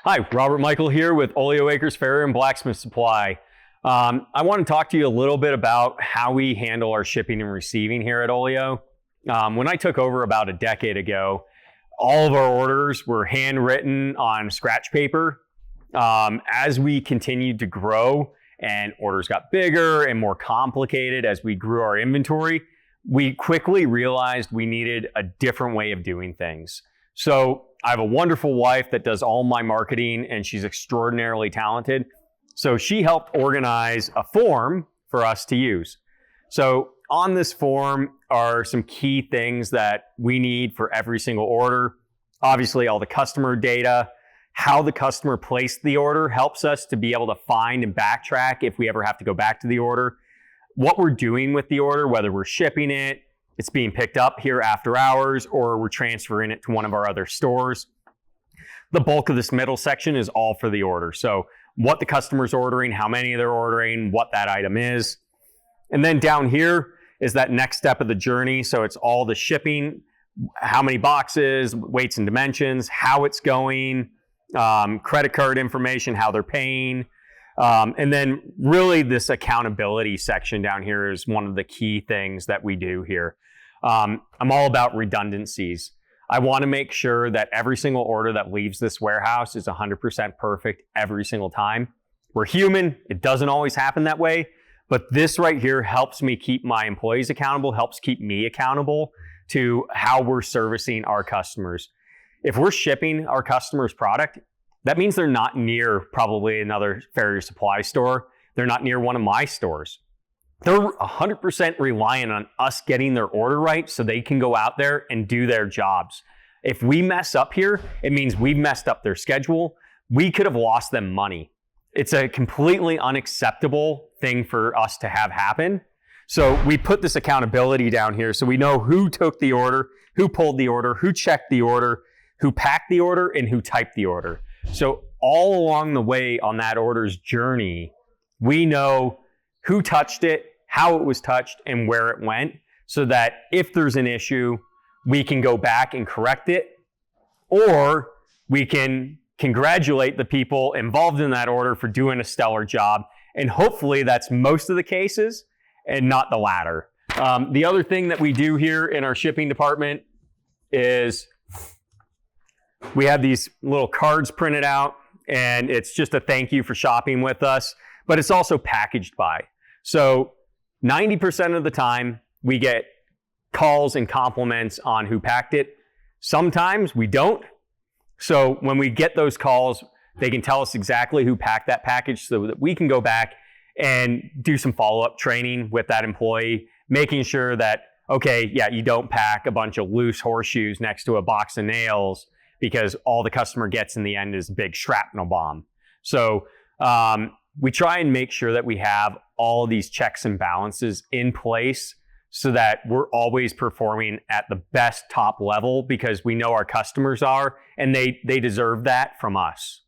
Hi, Robert Michel here with Oleo Acres, Farrier, and Blacksmith Supply. I want to talk to you a little bit about how we handle our shipping and receiving here at Oleo. When I took over about a decade ago, all of our orders were handwritten on scratch paper. As we continued to grow and orders got bigger and more complicated as we grew our inventory, we quickly realized we needed a different way of doing things. So I have a wonderful wife that does all my marketing, and she's extraordinarily talented. So she helped organize a form for us to use. So on this form are some key things that we need for every single order. Obviously, all the customer data, how the customer placed the order helps us to be able to find and backtrack if we ever have to go back to the order. What we're doing with the order, whether we're shipping it, it's being picked up here after hours, or we're transferring it to one of our other stores. The bulk of this middle section is all for the order. So what the customer's ordering, how many they're ordering, what that item is. And then down here is that next step of the journey. So it's all the shipping, how many boxes, weights and dimensions, how it's going, credit card information, how they're paying. And then really this accountability section down here is one of the key things that we do here. I'm all about redundancies. I want to make sure that every single order that leaves this warehouse is 100% perfect every single time. We're human. It doesn't always happen that way, but this right here helps me keep my employees accountable, helps keep me accountable to how we're servicing our customers. If we're shipping our customers' product, that means they're not near probably another Farrier supply store. They're not near one of my stores. They're 100% reliant on us getting their order right so they can go out there and do their jobs. If we mess up here, it means we've messed up their schedule. We could have lost them money. It's a completely unacceptable thing for us to have happen. So we put this accountability down here so we know who took the order, who pulled the order, who checked the order, who packed the order, and who typed the order. So all along the way on that order's journey, we know who touched it, how it was touched, and where it went, so that if there's an issue, we can go back and correct it, or we can congratulate the people involved in that order for doing a stellar job. And hopefully that's most of the cases and not the latter. The other thing that we do here in our shipping department is we have these little cards printed out, and it's just a thank you for shopping with us, but it's also packaged by. So 90% of the time we get calls and compliments on who packed it. Sometimes we don't. So when we get those calls, they can tell us exactly who packed that package so that we can go back and do some follow-up training with that employee, making sure that, okay, yeah, you don't pack a bunch of loose horseshoes next to a box of nails, because all the customer gets in the end is a big shrapnel bomb. So we try and make sure that we have all of these checks and balances in place so that we're always performing at the best top level, because we know our customers are, and they deserve that from us.